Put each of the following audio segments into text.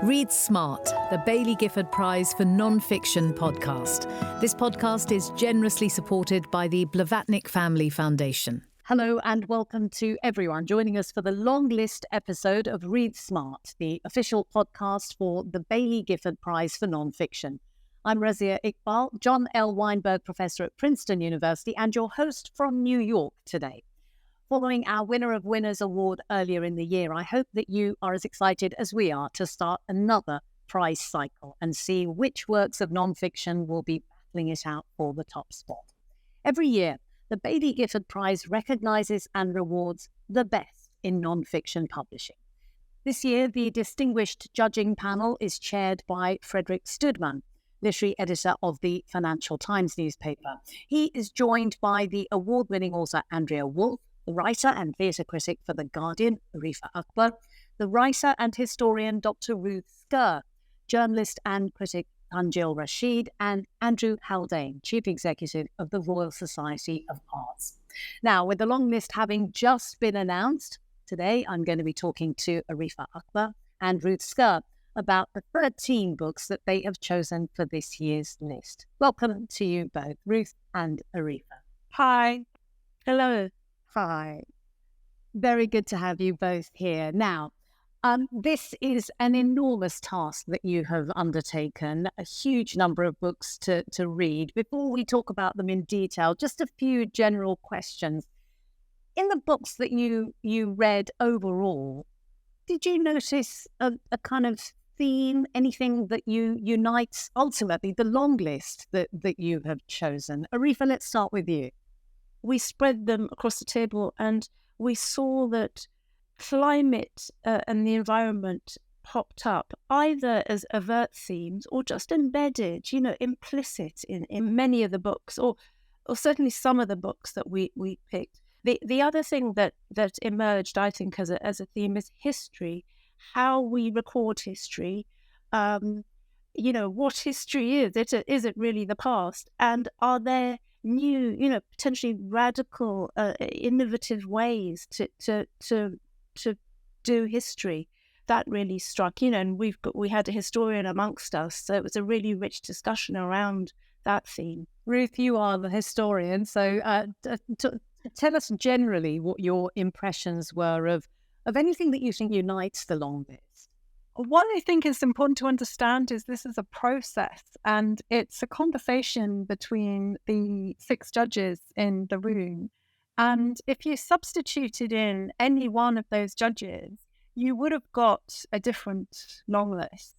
Read Smart, the Baillie Gifford Prize for Non-Fiction podcast. This podcast is generously supported by the Blavatnik Family Foundation. Hello and welcome to everyone joining us for the longlist episode of Read Smart, the official podcast for the Baillie Gifford Prize for Non-Fiction. I'm Razia Iqbal, John L. Weinberg Professor at Princeton University, and your host from New York today. Following our Winner of Winners award earlier in the year, I hope that you are as excited as we are to start another prize cycle and see which works of non-fiction will be battling it out for the top spot. Every year, the Baillie Gifford Prize recognises and rewards the best in non-fiction publishing. This year, the distinguished judging panel is chaired by Frederick Studman, literary editor of the Financial Times newspaper. He is joined by the award-winning author Andrea Wolf, the writer and theatre critic for The Guardian, Arifa Akbar, the writer and historian Dr. Ruth Scurr, journalist and critic Tanjil Rashid, and Andrew Haldane, Chief Executive of the Royal Society of Arts. Now, with the long list having just been announced, today I'm going to be talking to Arifa Akbar and Ruth Scurr about the 13 books that they have chosen for this year's list. Welcome to you both, Ruth and Arifa. Hi. Hello. Hi. Very good to have you both here. Now, this is an enormous task that you have undertaken, a huge number of books to read. Before we talk about them in detail, just a few general questions. In the books that you read overall, did you notice a kind of theme, anything that unites ultimately the long list that you have chosen? Arifa, let's start with you. We spread them across the table and we saw that climate and the environment popped up either as overt themes or just embedded, implicit in many of the books or certainly some of the books that we picked. The other thing that emerged, I think, as a theme is history, how we record history, what history is. Is it really the past? And are there new, potentially radical, innovative ways to do history? That really struck, and we had a historian amongst us, so it was a really rich discussion around that theme. Ruth, you are the historian, so tell us generally what your impressions were of anything that you think unites the long list. What I think is important to understand is this is a process and it's a conversation between the 6 judges in the room. And if you substituted in any one of those judges, you would have got a different long list.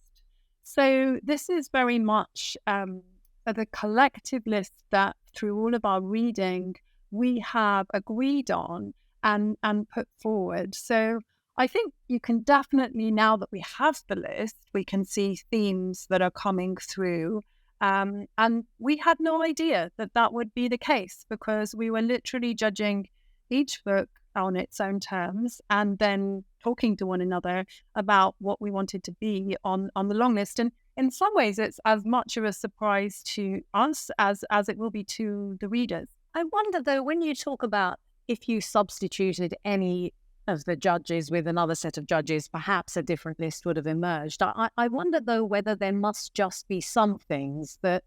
So this is very much the collective list that through all of our reading, we have agreed on and put forward. So I think you can definitely, now that we have the list, we can see themes that are coming through. And we had no idea that would be the case because we were literally judging each book on its own terms and then talking to one another about what we wanted to be on the long list. And in some ways, it's as much of a surprise to us as it will be to the readers. I wonder, though, when you talk about if you substituted any of the judges with another set of judges, perhaps a different list would have emerged. I wonder, though, whether there must just be some things that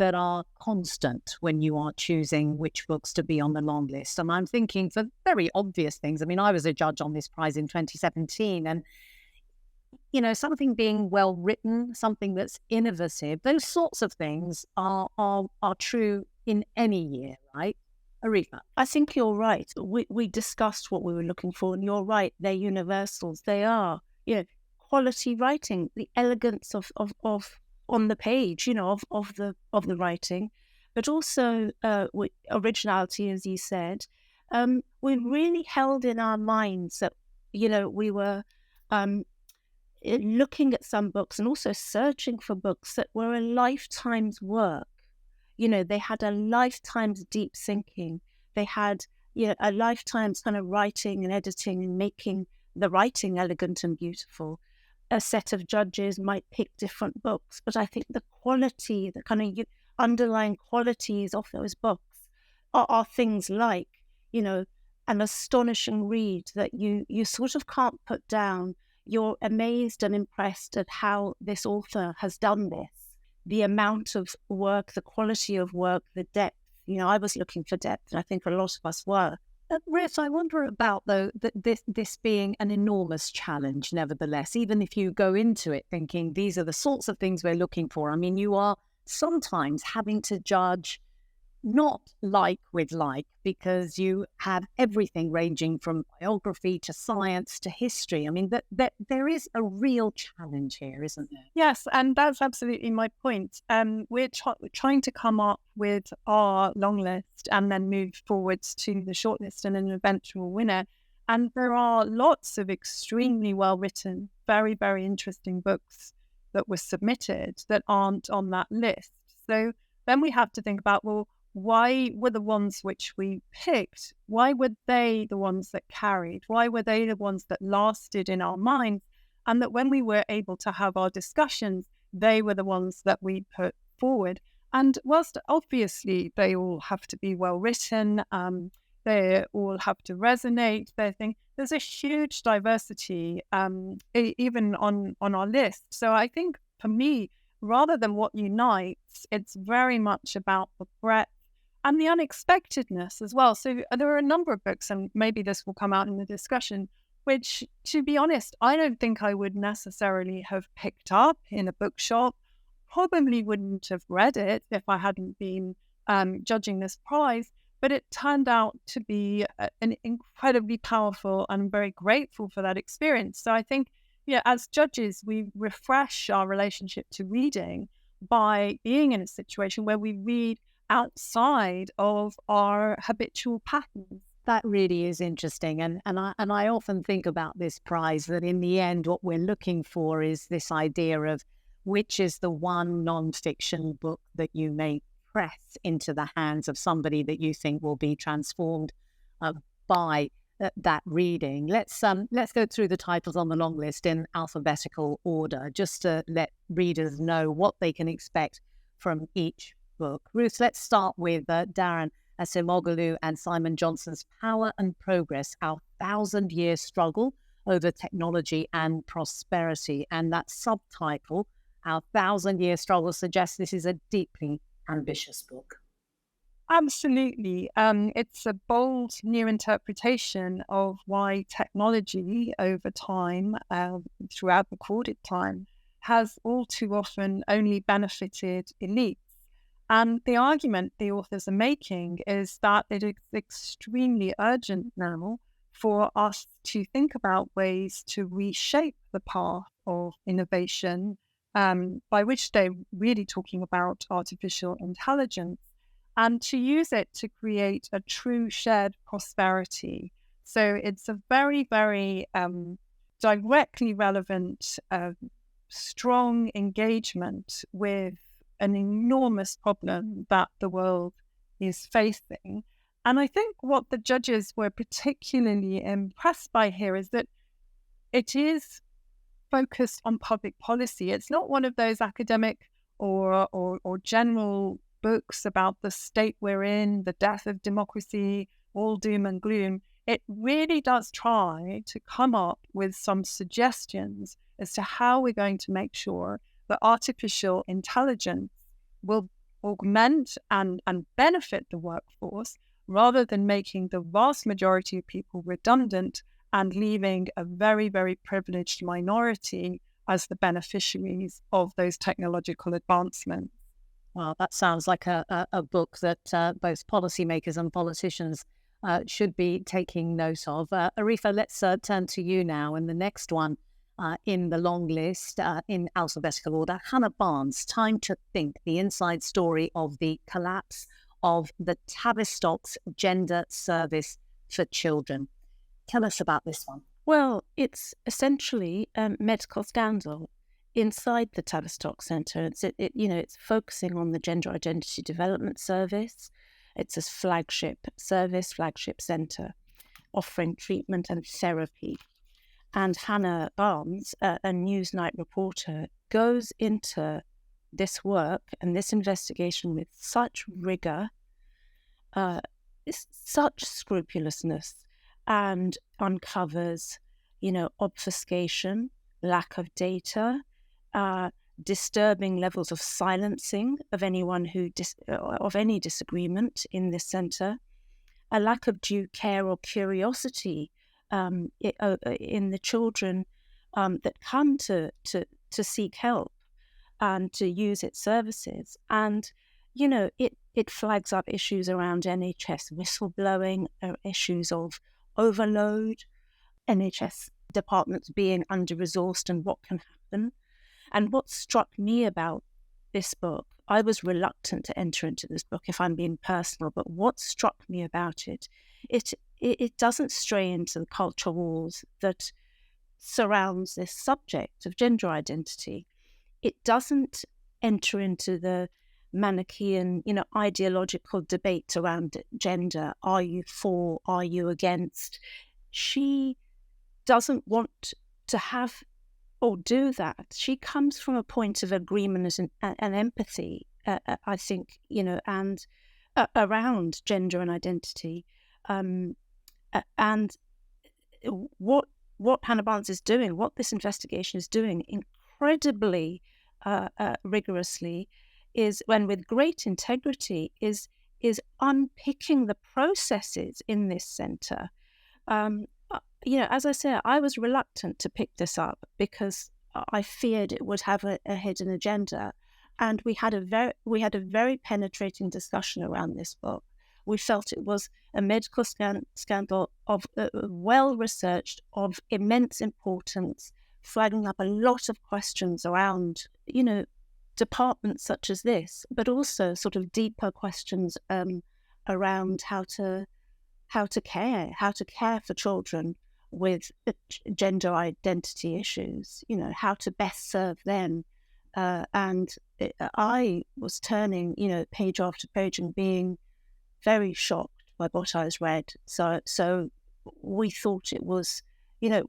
are constant when you are choosing which books to be on the long list. And I'm thinking for very obvious things. I mean, I was a judge on this prize in 2017 and, something being well written, something that's innovative, those sorts of things are true in any year, right? Arifa? I think you're right. We discussed what we were looking for, and you're right. They're universals. They are, quality writing, the elegance of on the page, of the writing, but also originality, as you said. We really held in our minds that we were looking at some books and also searching for books that were a lifetime's work. They had a lifetime's deep thinking. They had, a lifetime's kind of writing and editing and making the writing elegant and beautiful. A set of judges might pick different books, but I think the quality, the kind of underlying qualities of those books are things like, an astonishing read that you sort of can't put down. you're amazed and impressed at how this author has done this. The amount of work, the quality of work, the depth. I was looking for depth, and I think a lot of us were. Ruth, I wonder about, though, this being an enormous challenge, nevertheless, even if you go into it thinking these are the sorts of things we're looking for. I mean, you are sometimes having to judge not like with like, because you have everything ranging from biography to science to history. I mean, that there is a real challenge here, isn't there? Yes, and that's absolutely my point. We're trying to come up with our long list and then move forwards to the shortlist and an eventual winner. And there are lots of extremely well-written, very, very interesting books that were submitted that aren't on that list. So then we have to think about, well, why were the ones which we picked, why were they the ones that carried? Why were they the ones that lasted in our minds? And that when we were able to have our discussions, they were the ones that we put forward. And whilst obviously they all have to be well written, they all have to resonate, there's a huge diversity even on our list. So I think for me, rather than what unites, it's very much about the breadth and the unexpectedness as well. So there are a number of books, and maybe this will come out in the discussion, which, to be honest, I don't think I would necessarily have picked up in a bookshop. Probably wouldn't have read it if I hadn't been judging this prize. But it turned out to be an incredibly powerful, and I'm very grateful for that experience. So I think, as judges, we refresh our relationship to reading by being in a situation where we read outside of our habitual patterns. That really is interesting. And I often think about this prize, that in the end, what we're looking for is this idea of which is the one non-fiction book that you may press into the hands of somebody that you think will be transformed by that reading. Let's go through the titles on the long list in alphabetical order, just to let readers know what they can expect from each book. Ruth, let's start with Darren Acemoglu and Simon Johnson's Power and Progress, Our 1,000-Year Struggle Over Technology and Prosperity. And that subtitle, Our 1,000-Year Struggle, suggests this is a deeply ambitious book. Absolutely. It's a bold new interpretation of why technology over time, throughout recorded time, has all too often only benefited elites. And the argument the authors are making is that it is extremely urgent now for us to think about ways to reshape the path of innovation, by which they're really talking about artificial intelligence, and to use it to create a true shared prosperity. So it's a very, very directly relevant, strong engagement with an enormous problem that the world is facing. And I think what the judges were particularly impressed by here is that it is focused on public policy. It's not one of those academic or general books about the state we're in, the death of democracy, all doom and gloom. It really does try to come up with some suggestions as to how we're going to make sure that artificial intelligence will augment and benefit the workforce, rather than making the vast majority of people redundant and leaving a very, very privileged minority as the beneficiaries of those technological advancements. Well, that sounds like a book that both policymakers and politicians should be taking note of. Arifa, let's turn to you now. And the next one in the long list, in alphabetical order, Hannah Barnes, Time to Think, the inside story of the collapse of the Tavistock's gender service for children. Tell us about this one. Well, it's essentially a medical scandal inside the Tavistock Centre. It's focusing on the Gender Identity Development Service. It's a flagship service, flagship centre, offering treatment and therapy. And Hannah Barnes, a Newsnight reporter, goes into this work and this investigation with such rigour, such scrupulousness, and uncovers, obfuscation, lack of data, disturbing levels of silencing of anyone of any disagreement in this centre, a lack of due care or curiosity in the children that come to seek help and to use its services. And, it flags up issues around NHS whistleblowing, issues of overload, NHS departments being under-resourced and what can happen. And what struck me about this book, I was reluctant to enter into this book if I'm being personal, but what struck me about it, it doesn't stray into the culture wars that surrounds this subject of gender identity. It doesn't enter into the Manichaean, ideological debate around gender. Are you for? Are you against? She doesn't want to have or do that. She comes from a point of agreement and empathy, I think, and around gender and identity. And what Hannah Barnes is doing, what this investigation is doing incredibly rigorously, is, when with great integrity, is unpicking the processes in this centre. As I say, I was reluctant to pick this up because I feared it would have a hidden agenda, and we had a very penetrating discussion around this book. We felt it was a medical scandal of well researched, of immense importance, flagging up a lot of questions around, departments such as this, but also sort of deeper questions around how to care for children with gender identity issues, how to best serve them. I was turning, page after page and being very shocked by what I was read. So we thought it was, I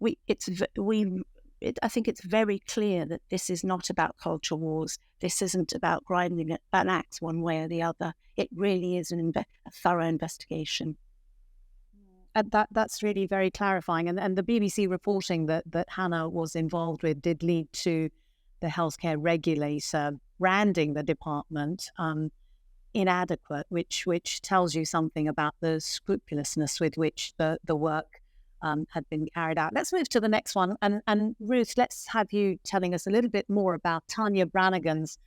think it's very clear that this is not about culture wars. This isn't about grinding an axe one way or the other. It really is a thorough investigation. And that's really very clarifying. And the BBC reporting that Hannah was involved with did lead to the healthcare regulator branding the department inadequate, which tells you something about the scrupulousness with which the work had been carried out. Let's move to the next one. And Ruth, let's have you telling us a little bit more about Tanya Branigan's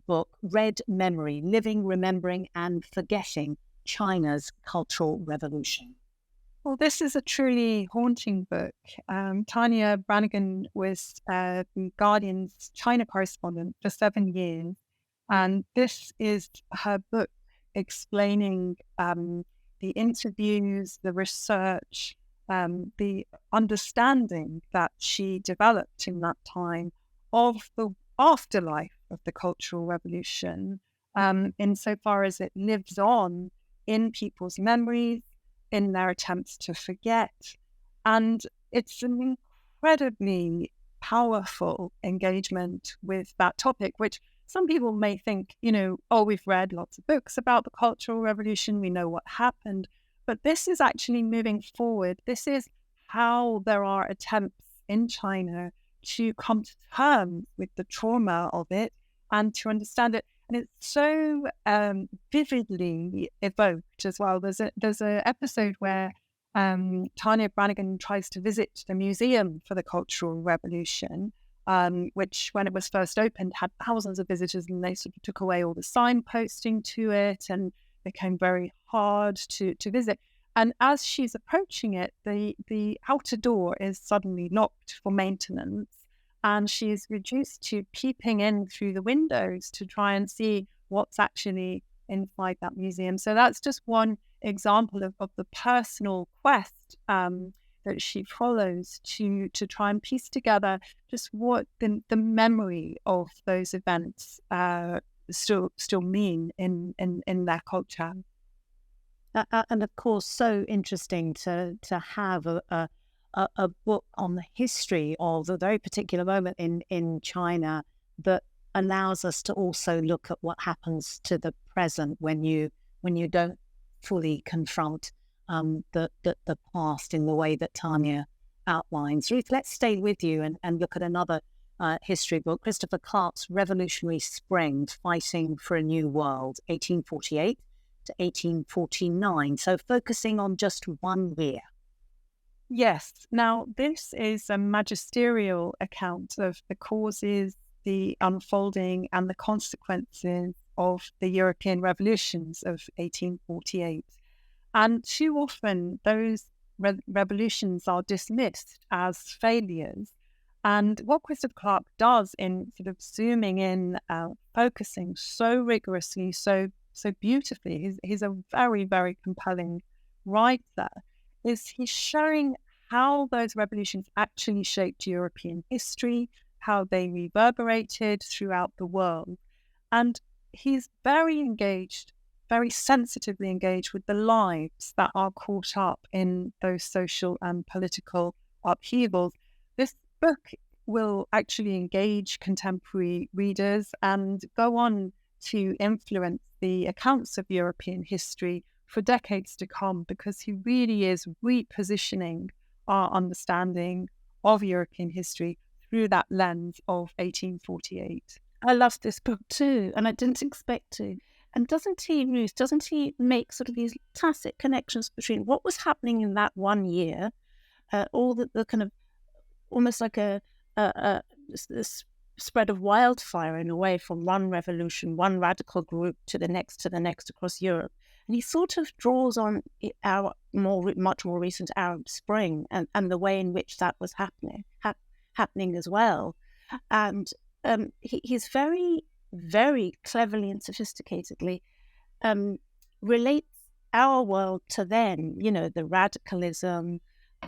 book, Red Memory, Living, Remembering and Forgetting China's Cultural Revolution. Well, this is a truly haunting book. Tanya Branigan was the Guardian's China correspondent for 7 years. And this is her book explaining the interviews, the research, the understanding that she developed in that time of the afterlife of the Cultural Revolution, insofar as it lives on in people's memories, in their attempts to forget. And it's an incredibly powerful engagement with that topic, which some people may think, we've read lots of books about the Cultural Revolution, we know what happened, but this is actually moving forward. This is how there are attempts in China to come to terms with the trauma of it and to understand it. And it's so vividly evoked as well. There's a episode where Tanya Branigan tries to visit the Museum for the Cultural Revolution, which, when it was first opened, had thousands of visitors, and they sort of took away all the signposting to it and became very hard to visit. And as she's approaching it, the outer door is suddenly locked for maintenance, and she is reduced to peeping in through the windows to try and see what's actually inside that museum. So that's just one example of the personal quest that she follows to try and piece together just what the memory of those events still mean in their culture. And of course, so interesting to have a book on the history of a very particular moment in China that allows us to also look at what happens to the present when you don't fully confront the past in the way that Tanya outlines. Ruth, let's stay with you and look at another history book, Christopher Clark's Revolutionary Spring, Fighting for a New World, 1848 to 1849. So focusing on just 1 year. Yes. Now, this is a magisterial account of the causes, the unfolding, and the consequences of the European revolutions of 1848. And too often, those revolutions are dismissed as failures. And what Christopher Clark does in sort of zooming in, focusing so rigorously, so beautifully, he's a very, very compelling writer, is he's showing how those revolutions actually shaped European history, how they reverberated throughout the world. And he's very engaged, very sensitively engaged with the lives that are caught up in those social and political upheavals. This book will actually engage contemporary readers and go on to influence the accounts of European history for decades to come, because he really is repositioning our understanding of European history through that lens of 1848. I love this book too, and I didn't expect to. And doesn't he, Ruth, make sort of these tacit connections between what was happening in that 1 year, all the kind of almost like a spread of wildfire in a way, from one revolution, one radical group to the next across Europe. And he sort of draws on our much more recent Arab Spring and the way in which that was happening as well. And he's very, very cleverly and sophisticatedly relates our world to then, the radicalism,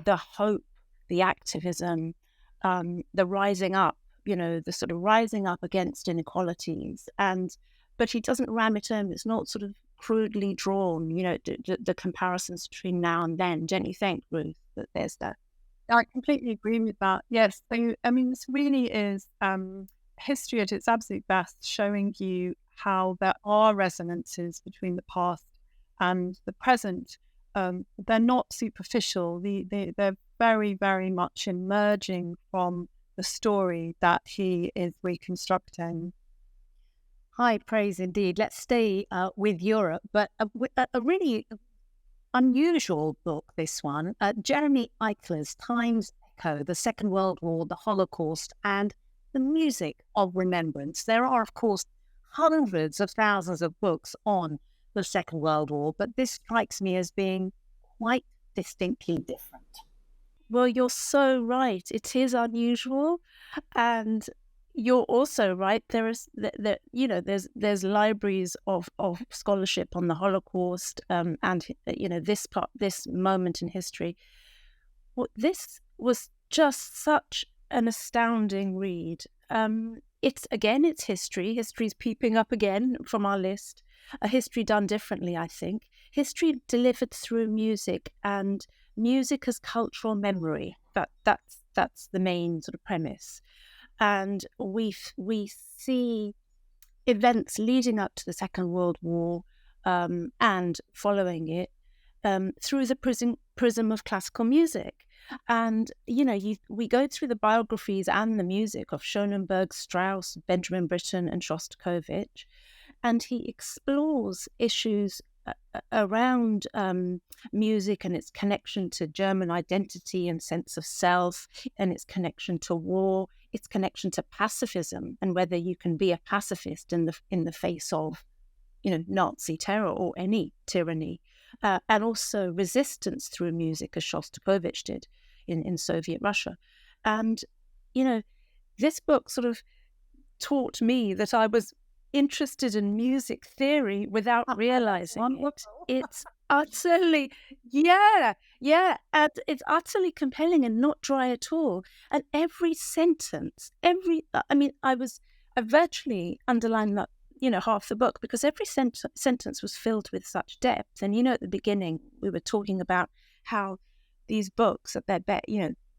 the hope, the activism, the rising up, the sort of rising up against inequalities. But he doesn't ram it in. It's not sort of crudely drawn, the comparisons between now and then. Don't you think, Ruth, that there's that? I completely agree with that. Yes. So, this really is history at its absolute best, showing you how there are resonances between the past and the present. They're not superficial. They're very, very much emerging from the story that he is reconstructing. High praise indeed. Let's stay with Europe, but a really unusual book, this one. Jeremy Eichler's Time's Echo, the Second World War, the Holocaust, and the Music of Remembrance. There are, of course, hundreds of thousands of books on the Second World War, but this strikes me as being quite distinctly different. Well, you're so right. It is unusual, and you're also right. There's libraries of scholarship on the Holocaust, and this moment in history. Well, this was just such an astounding read. It's history. History's peeping up again from our list. A history done differently, I think. History delivered through music, and music as cultural memory. That's the main sort of premise. And we see events leading up to the Second World War and following it through the prism of classical music. And, we go through the biographies and the music of Schoenberg, Strauss, Benjamin Britten and Shostakovich, and he explores issues around music and its connection to German identity and sense of self, and its connection to war, its connection to pacifism, and whether you can be a pacifist in the face of, Nazi terror or any tyranny, and also resistance through music, as Shostakovich did in Soviet Russia. And this book sort of taught me that I was interested in music theory without realizing it. It's utterly, and it's utterly compelling and not dry at all. And every sentence, I virtually underlined that, half the book, because every sentence was filled with such depth. And, at the beginning, we were talking about how these books at their best,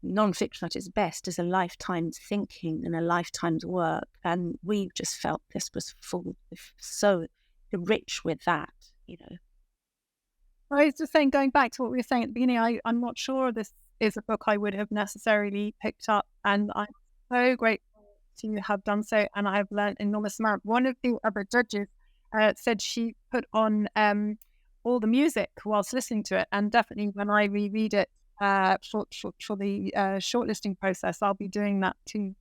non-fiction at its best is a lifetime's thinking and a lifetime's work. And we just felt this was so rich with that. I was just saying, going back to what we were saying at the beginning, I'm not sure this is a book I would have necessarily picked up, and I'm so grateful to have done so, and I've learned enormous amount. One of the other judges said she put on all the music whilst listening to it, and definitely when I reread it for the shortlisting process, I'll be doing that too.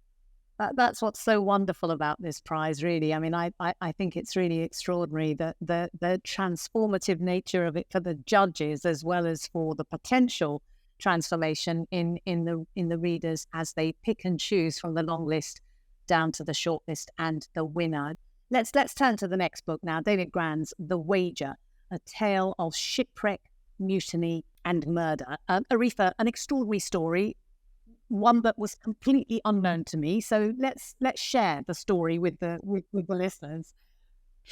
That's what's so wonderful about this prize, really. I mean, I think it's really extraordinary that the transformative nature of it for the judges, as well as for the potential transformation in the readers as they pick and choose from the long list down to the short list and the winner. Let's turn to the next book now, David Grann's The Wager, a tale of shipwreck, mutiny, and murder. Arifa, an extraordinary story, one that was completely unknown to me. So let's share the story with the listeners.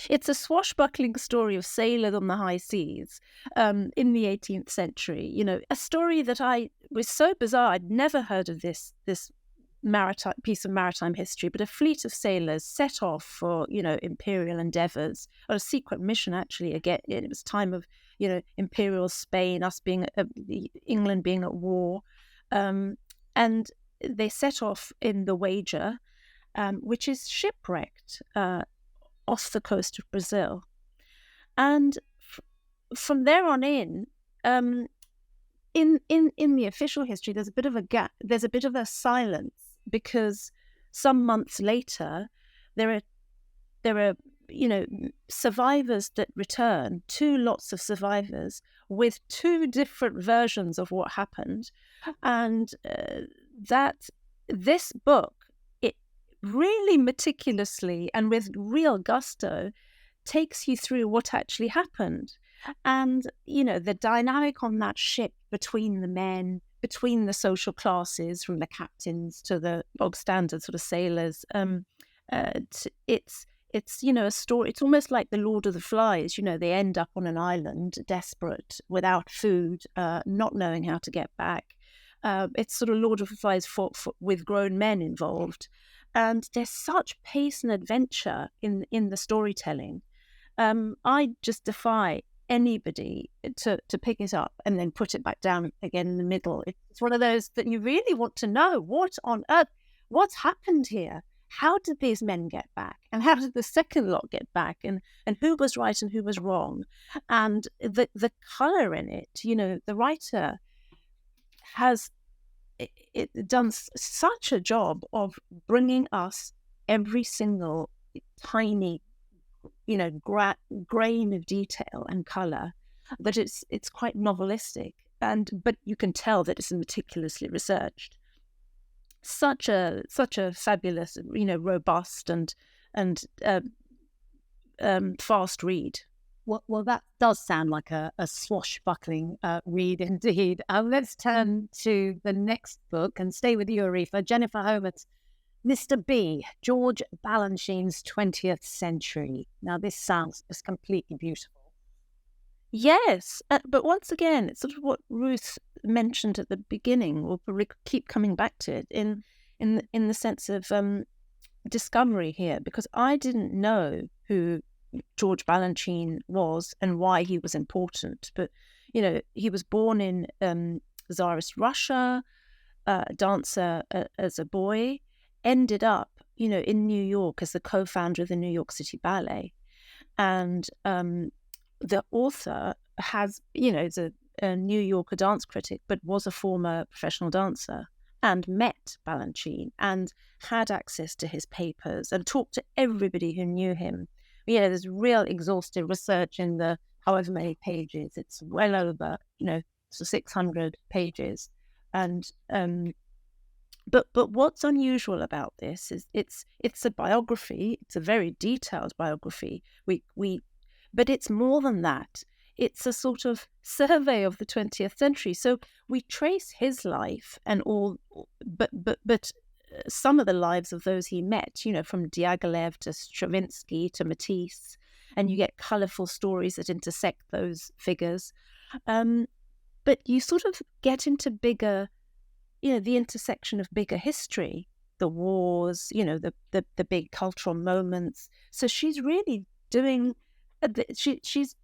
It's a swashbuckling story of sailors on the high seas in the 18th century. You know, a story that was so bizarre. I'd never heard of this maritime piece of maritime history, but a fleet of sailors set off for, you know, imperial endeavors, or a secret mission actually. Again, it was time of, you know, imperial Spain, England being at war. And they set off in the Wager, which is shipwrecked off the coast of Brazil. And from there on in the official history, there's a bit of a gap. There's a bit of a silence, because some months later, there are you know, survivors that return, 2 lots of survivors with 2 different versions of what happened. And that this book, it really meticulously and with real gusto takes you through what actually happened. And, you know, the dynamic on that ship between the men, between the social classes, from the captains to the bog standard sort of sailors, it's, you know, a story. It's almost like the Lord of the Flies. You know, they end up on an island, desperate, without food, not knowing how to get back. It's sort of Lord of the Flies with grown men involved. And there's such pace and adventure in the storytelling. I just defy anybody to pick it up and then put it back down again in the middle. It's one of those that you really want to know, what on earth, what's happened here? How did these men get back? And how did the second lot get back? And who was right and who was wrong? And the colour in it, you know, the writer has done such a job of bringing us every single tiny, you know, grain of detail and colour, that it's quite novelistic. But you can tell that it's meticulously researched. Such a fabulous, you know, robust and fast read. Well, that does sound like a swashbuckling read indeed. Let's turn to the next book and stay with you, Arifa. Jennifer Homer's Mr. B, George Balanchine's 20th Century. Now, this sounds just completely beautiful. Yes, but once again, it's sort of what Ruth mentioned at the beginning. We'll probably keep coming back to it in the sense of discovery here, because I didn't know who George Balanchine was and why he was important. But, you know, he was born in Tsarist Russia, a dancer as a boy, ended up, you know, in New York as the co-founder of the New York City Ballet. And the author has, you know, is a New Yorker dance critic, but was a former professional dancer, and met Balanchine and had access to his papers and talked to everybody who knew him. You know, there's real exhaustive research in the however many pages. It's well over, you know, 600 pages. And but what's unusual about this is it's a biography. It's a very detailed biography. But it's more than that. It's a sort of survey of the 20th century. So we trace his life and all, but some of the lives of those he met, you know, from Diaghilev to Stravinsky to Matisse, and you get colourful stories that intersect those figures. But you sort of get into bigger, you know, the intersection of bigger history, the wars, you know, the big cultural moments. So she's really doing... She's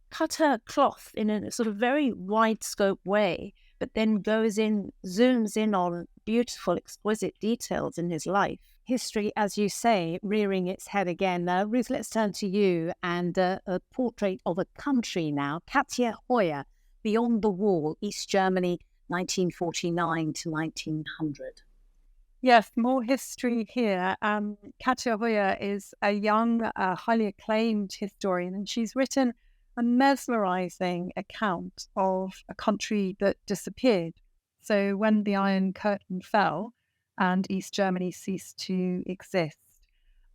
cut her cloth in a sort of very wide scope way but then zooms in on beautiful, exquisite details in his life. History, as you say, rearing its head again. Ruth, let's turn to you and a portrait of a country now. Katja Hoyer, Beyond the Wall, East Germany, 1949 to 1900. Yes, more history here. Katja Hoyer is a young, highly acclaimed historian, and she's written a mesmerizing account of a country that disappeared. So when the Iron Curtain fell and East Germany ceased to exist.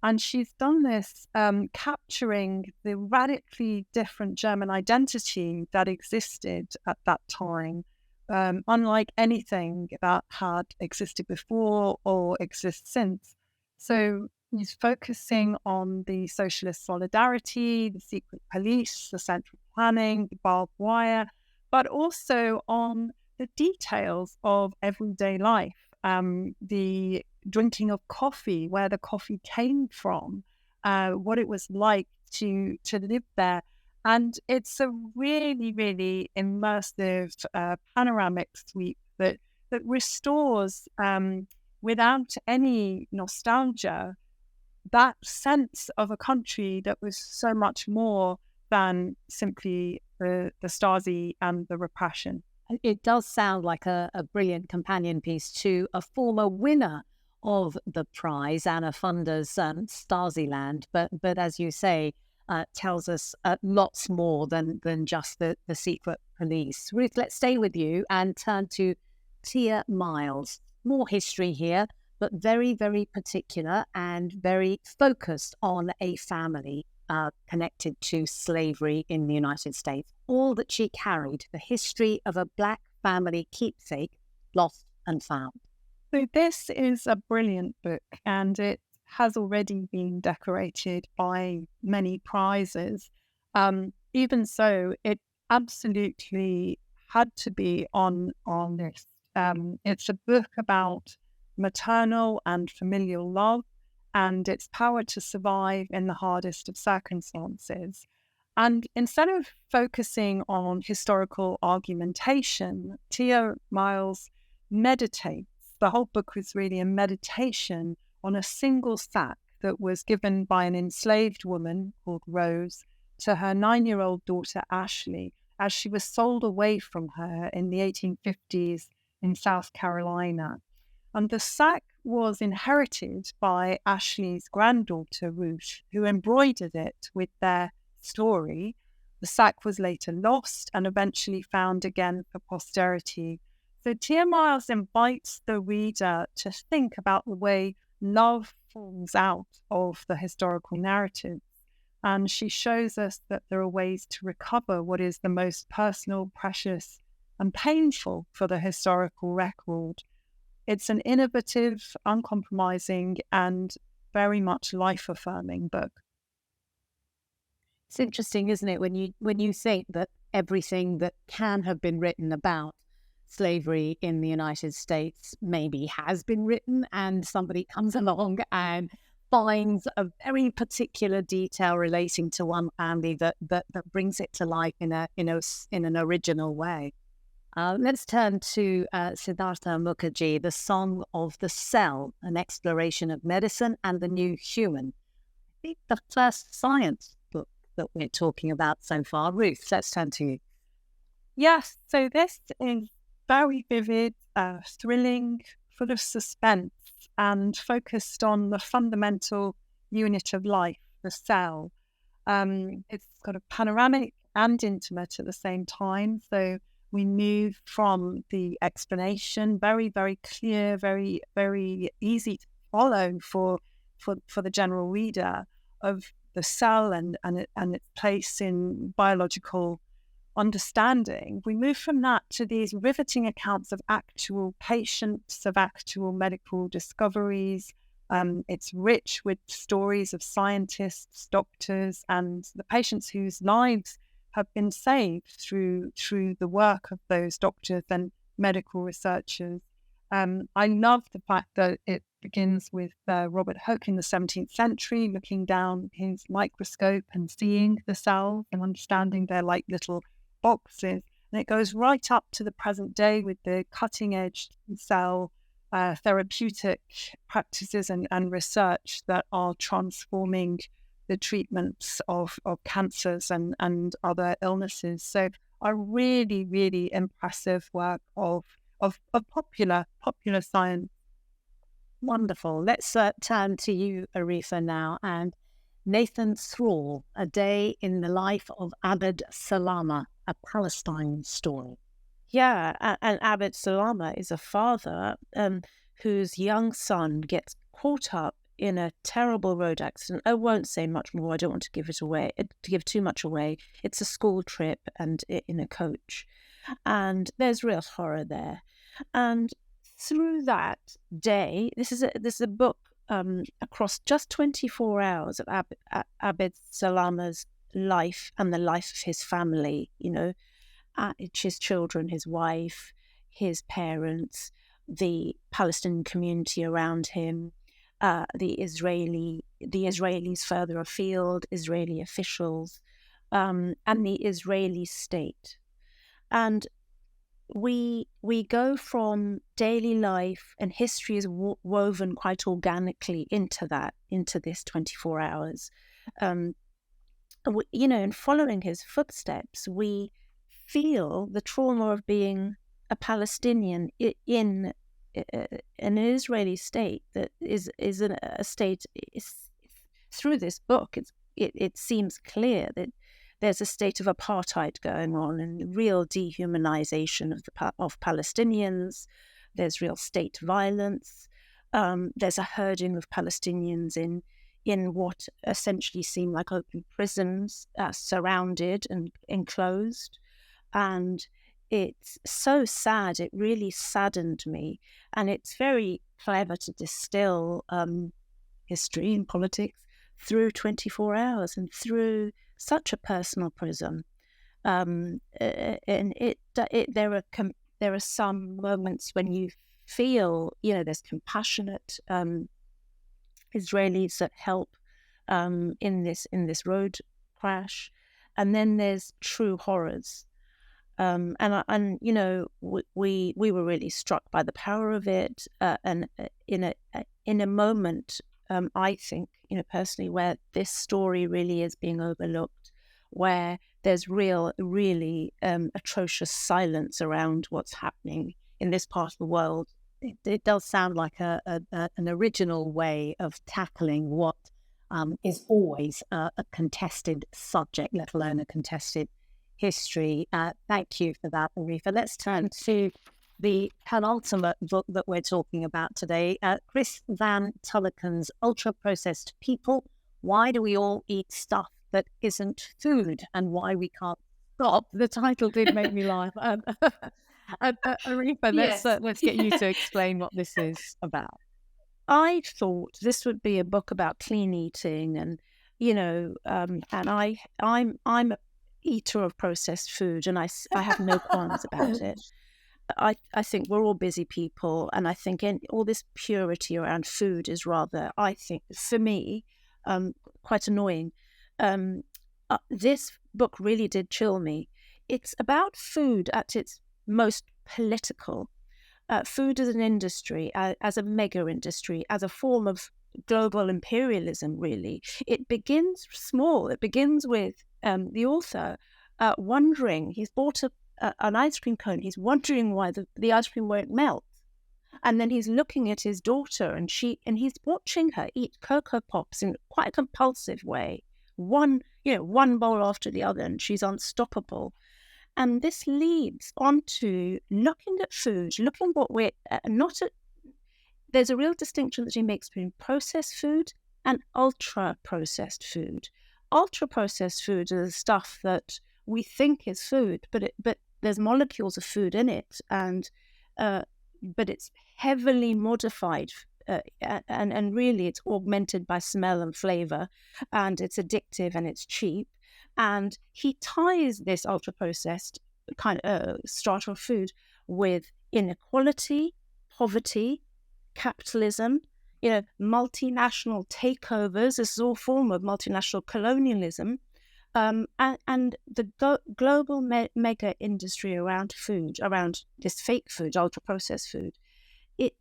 And she's done this capturing the radically different German identity that existed at that time, unlike anything that had existed before or exists since. So he's focusing on the socialist solidarity, the secret police, the central planning, the barbed wire, but also on the details of everyday life. The drinking of coffee, where the coffee came from, what it was like to live there. And it's a really, really immersive panoramic sweep that restores, without any nostalgia, that sense of a country that was so much more than simply the Stasi and the repression. It does sound like a brilliant companion piece to a former winner of the prize, Anna Funder's Stasiland, but as you say, tells us lots more than just the secret police. Ruth, let's stay with you and turn to Tia Miles. More history here, but very, very particular and very focused on a family connected to slavery in the United States. All that she carried, the history of a Black family keepsake, lost and found. So this is a brilliant book, and it has already been decorated by many prizes. Even so, it absolutely had to be on this. It's a book about maternal and familial love and its power to survive in the hardest of circumstances. And instead of focusing on historical argumentation, Tia Miles meditates. The whole book was really a meditation on a single sack that was given by an enslaved woman called Rose to her 9-year-old daughter Ashley as she was sold away from her in the 1850s in South Carolina. And the sack was inherited by Ashley's granddaughter Ruth, who embroidered it with their story. The sack was later lost and eventually found again for posterity. So Tia Miles invites the reader to think about the way love falls out of the historical narrative. And she shows us that there are ways to recover what is the most personal, precious, and painful for the historical record. It's an innovative, uncompromising, and very much life-affirming book. It's interesting, isn't it, when you think that everything that can have been written about slavery in the United States maybe has been written, and somebody comes along and finds a very particular detail relating to one family that brings it to life in an original way. Let's turn to Siddhartha Mukherjee, The Song of the Cell, an exploration of medicine and the new human. I think the first science book that we're talking about so far. Ruth, let's turn to you. Yes, so this is very vivid, thrilling, full of suspense, and focused on the fundamental unit of life, the cell. It's got a panoramic and intimate at the same time. So we move from the explanation, very, very clear, very, very easy to follow for the general reader, of the cell and its place in biological understanding. We move from that to these riveting accounts of actual patients, of actual medical discoveries. It's rich with stories of scientists, doctors, and the patients whose lives have been saved through the work of those doctors and medical researchers. I love the fact that it begins with Robert Hooke in the 17th century, looking down his microscope and seeing the cells and understanding they're like little boxes. And it goes right up to the present day with the cutting edge cell therapeutic practices and research that are transforming the treatments of cancers and other illnesses. So a really, really impressive work of popular science. Wonderful. Let's turn to you, Arifa, now, and Nathan Thrall, A Day in the Life of Abd Salama, a Palestine story. Yeah, and Abd Salama is a father whose young son gets caught up in a terrible road accident. I won't say much more. I don't want to give too much away. It's a school trip and in a coach, and there's real horror there. And through that day, this is a book across just 24 hours of Abd Salama's life and the life of his family. His children, his wife, his parents, the Palestinian community around him, the Israelis further afield, Israeli officials, and the Israeli state. And we go from daily life, and history is woven quite organically into this 24 hours. In following his footsteps, we feel the trauma of being a Palestinian in an Israeli state that is a state. Through this book, it seems clear that there's a state of apartheid going on and real dehumanization of Palestinians. There's real state violence. There's a herding of Palestinians in what essentially seem like open prisons, surrounded and enclosed. And it's so sad. It really saddened me. And it's very clever to distill history and politics through 24 hours and through such a personal prism. And there are some moments when you feel, there's compassionate Israelis that help in this road crash, and then there's true horrors. We were really struck by the power of it, and in a moment, I think, personally, where this story really is being overlooked, where there's really atrocious silence around what's happening in this part of the world. It does sound like an original way of tackling what is always a contested subject, let alone a contested history. Thank you for that, Arifa. Let's turn to the penultimate book that we're talking about today, Chris Van Tulleken's Ultra Processed People: Why Do We All Eat Stuff That Isn't Food and Why We Can't Stop. The title did make me laugh. Arifa, let's get you to explain what this is about. I thought this would be a book about clean eating, and and I'm a eater of processed food, and I have no qualms about it. I think we're all busy people, and I think all this purity around food is rather, I think, for me, quite annoying. This book really did chill me. It's about food at its most political. Food as an industry, as a mega industry, as a form of global imperialism, really. It begins small. It begins with the author wondering, he's bought an ice cream cone, he's wondering why the ice cream won't melt. And then he's looking at his daughter, and he's watching her eat Cocoa Pops in quite a compulsive way. One bowl after the other, and she's unstoppable. And this leads on to looking at food, looking what we're not at. There's a real distinction that he makes between processed food and ultra-processed food. Ultra-processed food is the stuff that we think is food, but there's molecules of food in it, and but it's heavily modified, and really it's augmented by smell and flavor, and it's addictive and it's cheap. And he ties this ultra-processed kind of strata of food with inequality, poverty, capitalism, multinational takeovers. This is all form of multinational colonialism, And the global mega industry around food, around this fake food, ultra processed food, it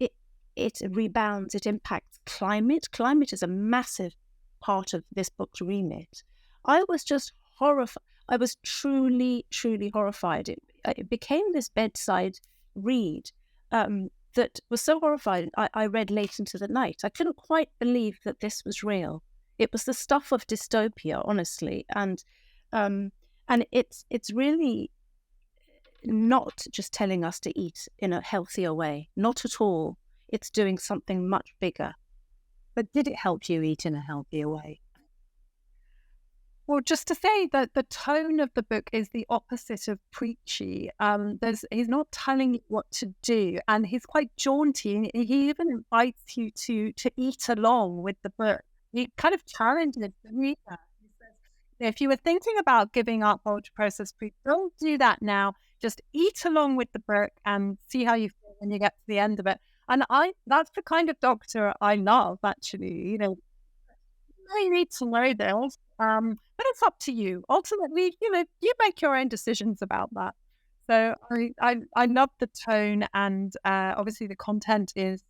rebounds, it impacts climate. Climate is a massive part of this book's remit. I was just horrified. I was truly, truly horrified. It became this bedside read that was so horrifying. I read late into the night. I couldn't quite believe that this was real. It was the stuff of dystopia, honestly, and it's really not just telling us to eat in a healthier way. Not at all. It's doing something much bigger. But did it help you eat in a healthier way? Well, just to say that the tone of the book is the opposite of preachy. He's not telling you what to do, and he's quite jaunty. He even invites you to eat along with the book. He kind of challenges the reader. He says, if you were thinking about giving up ultra-processed food, don't do that now. Just eat along with the book and see how you feel when you get to the end of it. And that's the kind of doctor I love, actually. You know, I need to know this. But it's up to you. Ultimately, you know, you make your own decisions about that. So I love the tone, and obviously the content is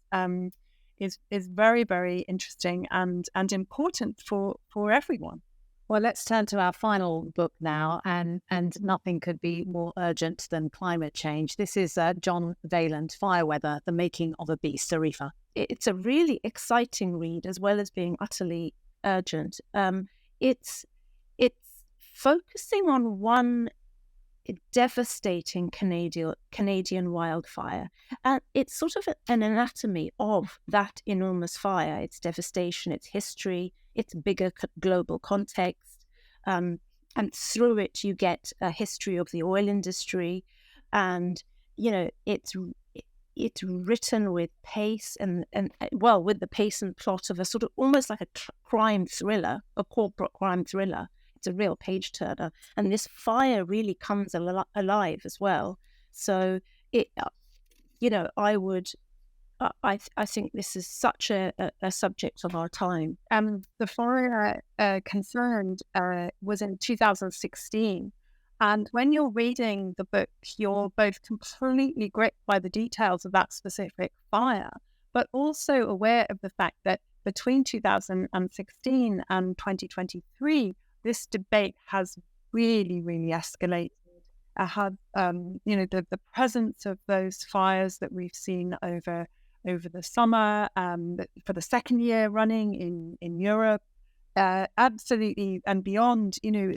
very, very interesting and important for everyone. Well, let's turn to our final book now, and nothing could be more urgent than climate change. This is John Vaillant, Fire Weather, The Making of a Beast, Arifa. It's a really exciting read as well as being utterly urgent. It's focusing on one devastating Canadian wildfire, and it's sort of an anatomy of that enormous fire, its devastation, its history, its bigger global context, and through it you get a history of the oil industry, and you know it's written with pace and with the pace and plot of a sort of almost like a crime thriller, a corporate crime thriller. It's a real page turner, and this fire really comes alive as well. So it, you know, I think this is such a subject of our time. The fire concerned was in 2016. And when you're reading the book, you're both completely gripped by the details of that specific fire, but also aware of the fact that between 2016 and 2023, this debate has really, really escalated. The presence of those fires that we've seen over the summer, for the second year running in Europe, absolutely, and beyond, you know,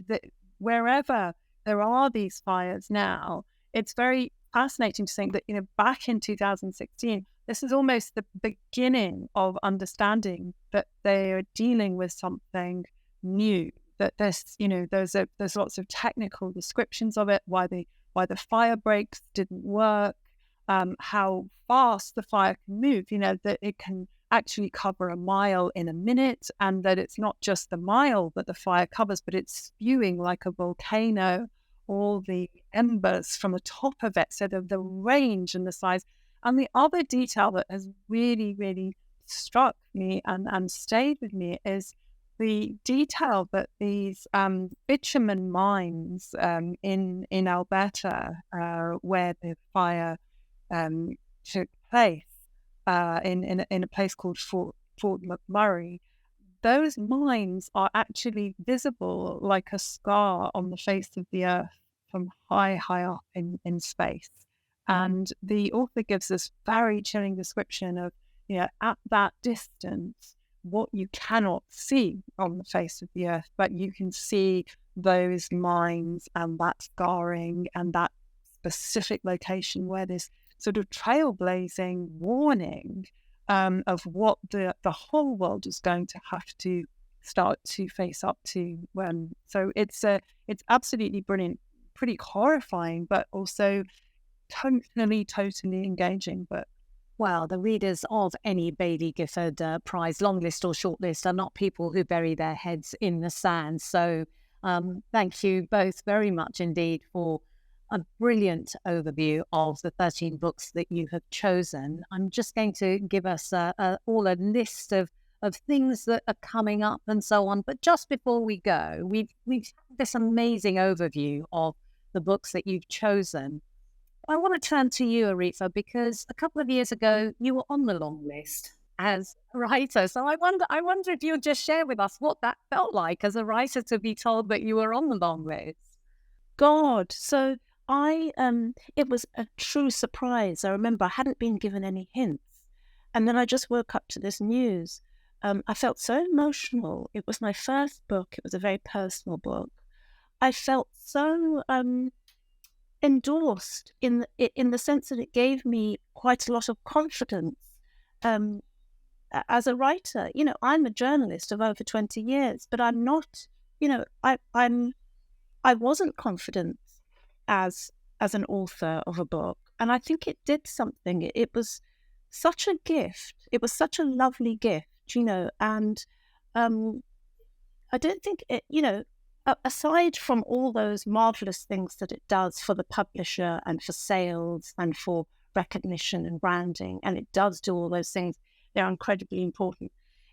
wherever there are these fires now, it's very fascinating to think that, you know, back in 2016, this is almost the beginning of understanding that they are dealing with something new. That there's lots of technical descriptions of it, why the fire breaks didn't work, how fast the fire can move. You know, that it can actually cover a mile in a minute, and that it's not just the mile that the fire covers, but it's spewing like a volcano, all the embers from the top of it. So the range and the size. And the other detail that has really, really struck me and stayed with me is the detail that these bitumen mines in Alberta, where the fire took place, in a place called Fort McMurray, those mines are actually visible like a scar on the face of the earth from high up in space. And the author gives this very chilling description of, you know, at that distance, what you cannot see on the face of the earth, but you can see those mines and that scarring and that specific location where this sort of trailblazing warning of what the whole world is going to have to start to face up to. So it's absolutely brilliant, pretty horrifying, but also totally engaging book. Well, the readers of any Baillie Gifford Prize longlist or shortlist are not people who bury their heads in the sand. So thank you both very much indeed for a brilliant overview of the 13 books that you have chosen. I'm just going to give us all a list of of things that are coming up and so on. But just before we go, we've had this amazing overview of the books that you've chosen. I want to turn to you, Arifa, because a couple of years ago, you were on the long list as a writer. So I wonder if you'll just share with us what that felt like as a writer to be told that you were on the long list. God, so it was a true surprise. I remember I hadn't been given any hints. And then I just woke up to this news. I felt so emotional. It was my first book. It was a very personal book. I felt so endorsed in the sense that it gave me quite a lot of confidence as a writer. You know, I'm a journalist of over 20 years, but I'm not, you know, I wasn't confident as an author of a book. And I think it did something. It was such a gift. It was such a lovely gift, you know, and I don't think it, you know, aside from all those marvelous things that it does for the publisher and for sales and for recognition and branding, and it does do all those things, they're incredibly important.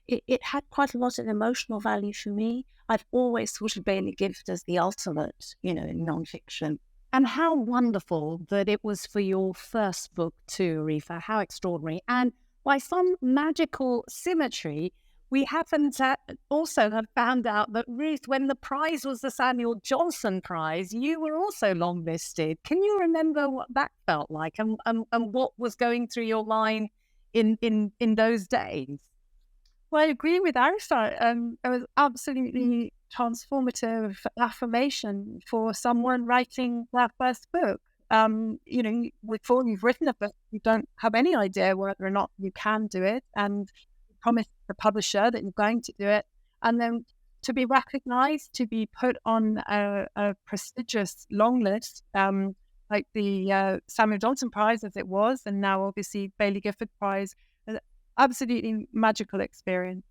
It had quite a lot of emotional value for me. I've always thought of Bailey Gifford as the ultimate, you know, in nonfiction. And how wonderful that it was for your first book too, Arifa. How extraordinary. And by some magical symmetry, we happen to also have found out that, Ruth, when the prize was the Samuel Johnson Prize, you were also longlisted. Can you remember what that felt like and what was going through your mind in those days? Well, I agree with Arifa. It was absolutely transformative affirmation for someone writing their first book. You know, before you've written a book, you don't have any idea whether or not you can do it, and you promise the publisher that you're going to do it, and then to be recognised, to be put on a prestigious long list, like the Samuel Johnson Prize as it was, and now obviously Bailey Gifford Prize. Absolutely magical experience.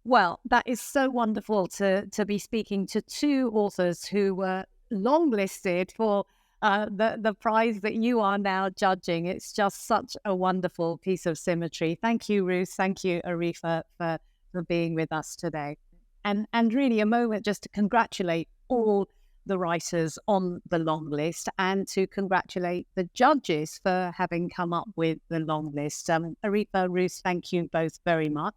Well, that is so wonderful to be speaking to two authors who were longlisted for the prize that you are now judging. It's just such a wonderful piece of symmetry. Thank you, Ruth. Thank you, Arifa, for being with us today. And really a moment just to congratulate all the writers on the long list and to congratulate the judges for having come up with the long list. Arifa, Ruth, thank you both very much.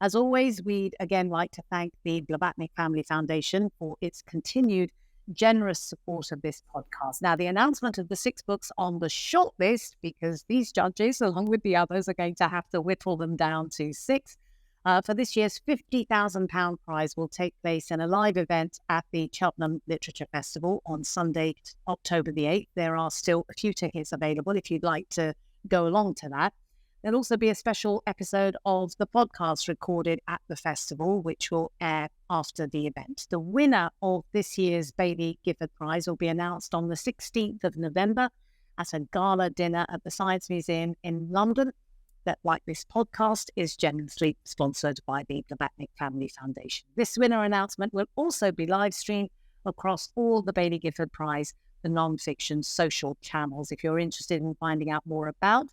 As always, we'd again like to thank the Blavatnik Family Foundation for its continued generous support of this podcast. Now, the announcement of the 6 books on the shortlist, because these judges, along with the others, are going to have to whittle them down to 6, for this year's £50,000 prize will take place in a live event at the Cheltenham Literature Festival on Sunday, October the 8th. There are still a few tickets available if you'd like to go along to that. There'll also be a special episode of the podcast recorded at the festival, which will air after the event. The winner of this year's Bailey Gifford Prize will be announced on the 16th of November at a gala dinner at the Science Museum in London that, like this podcast, is generously sponsored by the Blavatnik Family Foundation. This winner announcement will also be live streamed across all the Bailey Gifford Prize, the non-fiction social channels. If you're interested in finding out more about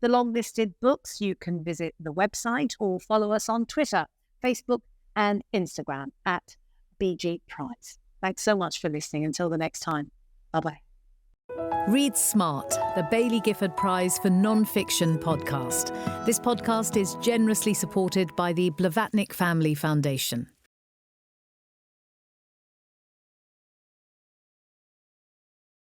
the long-listed books, you can visit the website or follow us on Twitter, Facebook, and Instagram at BG Prize. Thanks so much for listening. Until the next time, bye-bye. Read Smart, the Bailey Gifford Prize for Non-Fiction podcast. This podcast is generously supported by the Blavatnik Family Foundation.